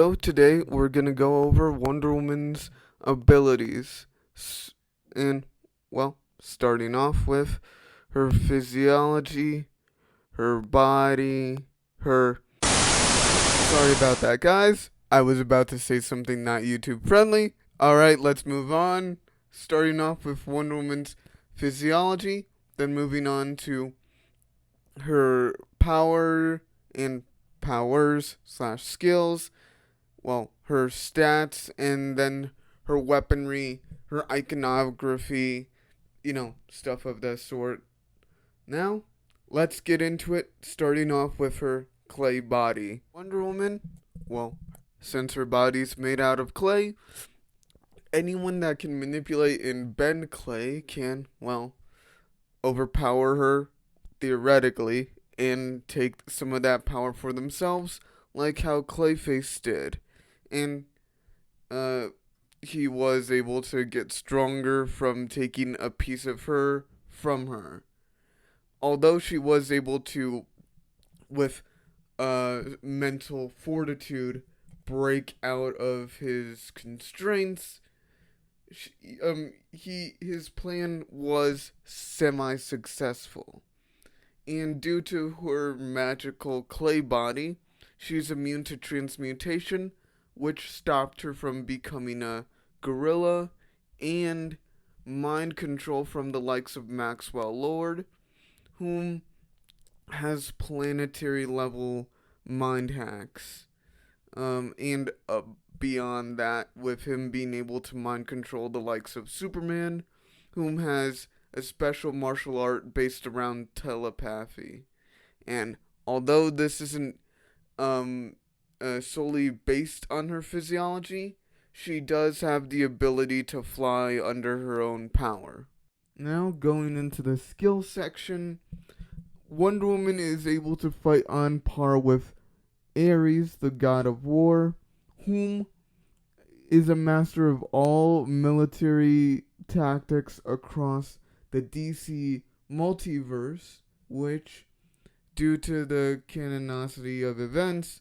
So today we're gonna go over Wonder Woman's abilities, and well, starting off with her physiology, her body, her. Sorry about that, guys. I was about to say something not YouTube friendly. All right, let's move on. Starting off with Wonder Woman's physiology, then moving on to her power and powers/skills, well, her stats, and then her weaponry, her iconography, stuff of that sort. Now, let's get into it, starting off with her clay body. Wonder Woman, well, since her body's made out of clay, anyone that can manipulate and bend clay can, well, overpower her, theoretically, and take some of that power for themselves, like how Clayface did. And uh, he was able to get stronger from taking a piece of her from her. Although she was able to, with mental fortitude, break out of his constraints, she, his plan was semi-successful. And due to her magical clay body, she's immune to transmutation, which stopped her from becoming a gorilla, and mind control from the likes of Maxwell Lord, whom has planetary level mind hacks. And beyond that, with him being able to mind control the likes of Superman, whom has a special martial art based around telepathy. And although this isn't um, solely based on her physiology, she does have the ability to fly under her own power. Now, going into the skill section, Wonder Woman is able to fight on par with Ares, the god of war, whom is a master of all military tactics across the DC multiverse, which, due to the canonicity of events,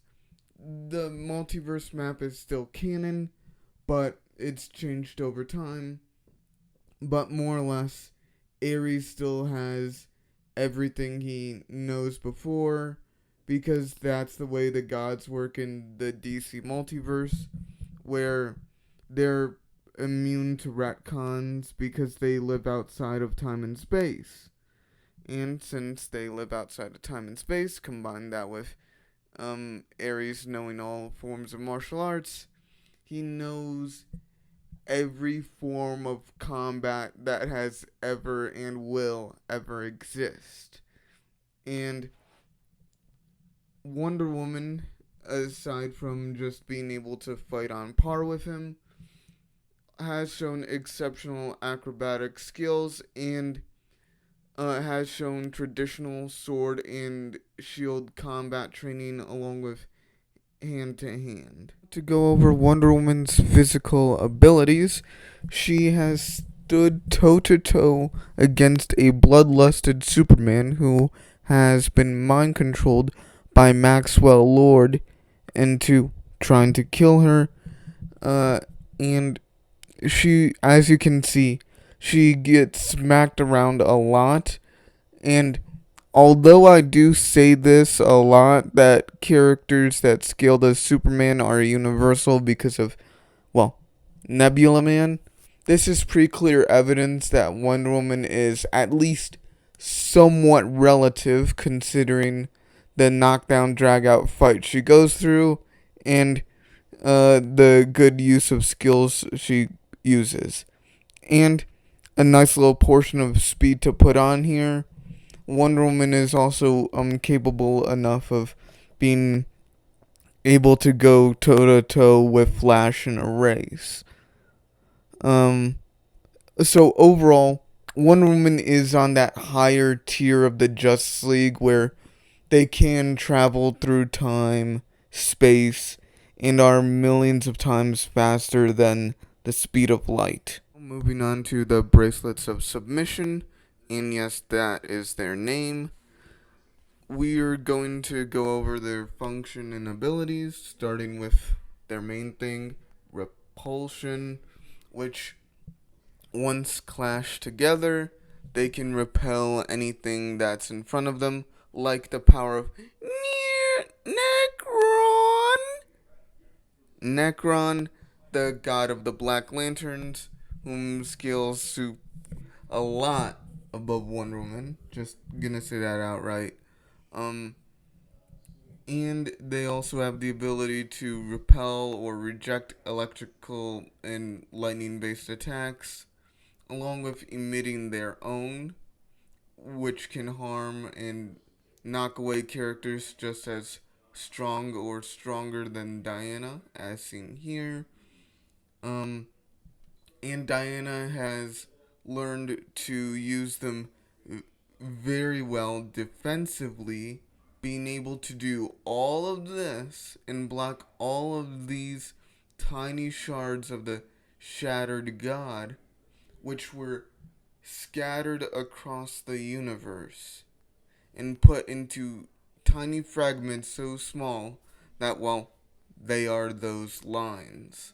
the multiverse map is still canon, but it's changed over time. But more or less, Ares still has everything he knows before, because that's the way the gods work in the DC multiverse, where they're immune to retcons because they live outside of time and space. And since they live outside of time and space, combine that with Ares knowing all forms of martial arts, he knows every form of combat that has ever and will ever exist. And Wonder Woman, aside from just being able to fight on par with him, has shown exceptional acrobatic skills and has shown traditional sword and shield combat training along with hand to hand. To go over Wonder Woman's physical abilities, she has stood toe to toe against a bloodlusted Superman who has been mind controlled by Maxwell Lord into trying to kill her. And she, as you can see, she gets smacked around a lot. And although I do say this a lot, that characters that scaled as Superman are universal because of, well, Nebula Man, this is pretty clear evidence that Wonder Woman is at least somewhat relative, considering the knockdown drag out fight she goes through and the good use of skills she uses. And a nice little portion of speed to put on here. Wonder Woman is also capable enough of being able to go toe to toe with Flash in a race. Um, so overall, Wonder Woman is on that higher tier of the Justice League where they can travel through time, space, and are millions of times faster than the speed of light. Moving on to the bracelets of submission, and yes, that is their name. We're going to go over their function and abilities, starting with their main thing, repulsion, which once clash together, they can repel anything that's in front of them, like the power of Necron. Necron, the god of the Black Lanterns, whom scales a lot above Wonder Woman. Just gonna say that outright. Um, and they also have the ability to repel or reject electrical and lightning based attacks, along with emitting their own, which can harm and knock away characters just as strong or stronger than Diana, as seen here. Um, and Diana has learned to use them very well defensively, being able to do all of this and block all of these tiny shards of the shattered god, which were scattered across the universe and put into tiny fragments so small that, well, they are those lines.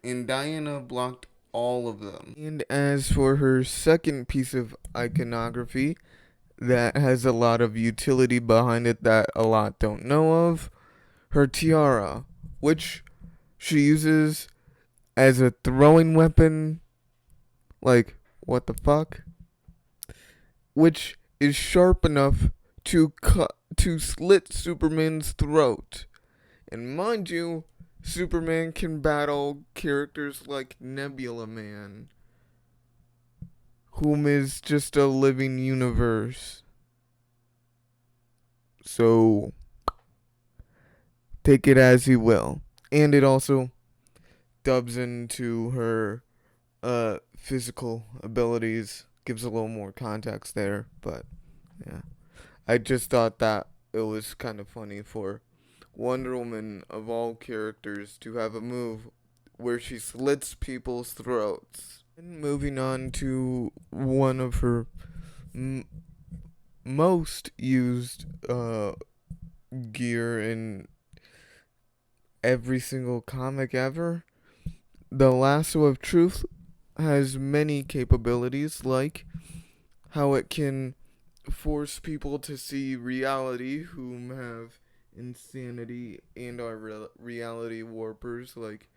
And Diana blocked all of them. And as for her second piece of iconography that has a lot of utility behind it that a lot don't know of, her tiara, which she uses as a throwing weapon. Like, what the fuck? Which is sharp enough to slit Superman's throat. And mind you, Superman can battle characters like Nebula Man, whom is just a living universe. So, take it as you will. And it also dubs into her physical abilities, gives a little more context there, but yeah. I just thought that it was kind of funny for Wonder Woman, of all characters, to have a move where she slits people's throats. And moving on to one of her most used gear in every single comic ever, the Lasso of Truth has many capabilities, like how it can force people to see reality whom have insanity and are reality warpers, like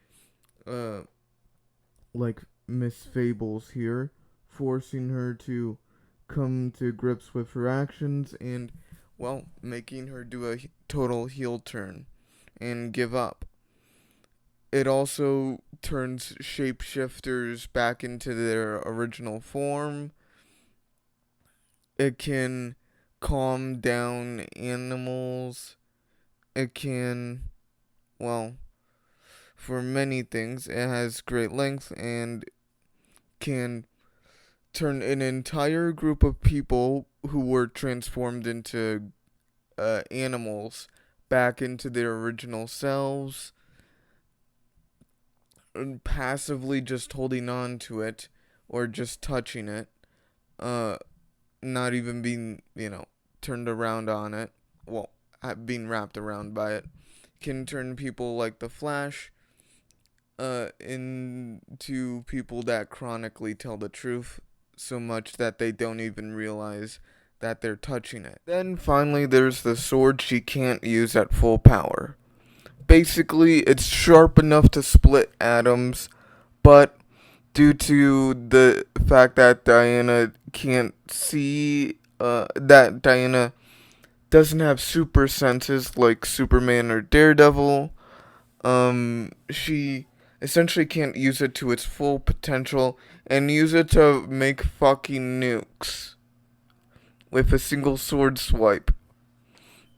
Miss Fables here, forcing her to come to grips with her actions and, well, making her do a total heel turn and give up. It also turns shapeshifters back into their original form. It can calm down animals. It can, well, for many things, it has great length and can turn an entire group of people who were transformed into animals back into their original selves, and passively just holding on to it or just touching it, not even being, turned around on it, well, being wrapped around by it, can turn people like the Flash into people that chronically tell the truth so much that they don't even realize that they're touching it. Then finally there's the sword she can't use at full power. Basically, it's sharp enough to split atoms, but due to the fact that Diana can't see, that Diana doesn't have super senses like Superman or Daredevil, she essentially can't use it to its full potential and use it to make fucking nukes with a single sword swipe.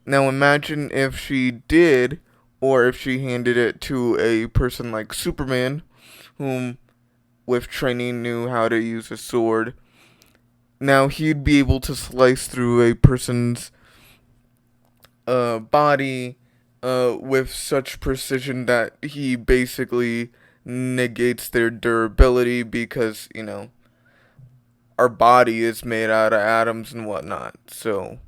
Now imagine if she did, or if she handed it to a person like Superman, whom with training knew how to use a sword. Now he'd be able to slice through a person's body with such precision that he basically negates their durability because, our body is made out of atoms and whatnot. So,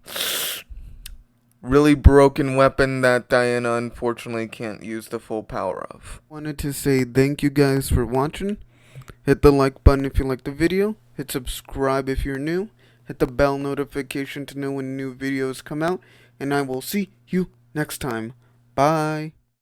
really broken weapon that Diana unfortunately can't use the full power of. Wanted to say thank you guys for watching. Hit the like button if you liked the video. Hit subscribe if you're new. Hit the bell notification to know when new videos come out. And I will see you next time. Bye.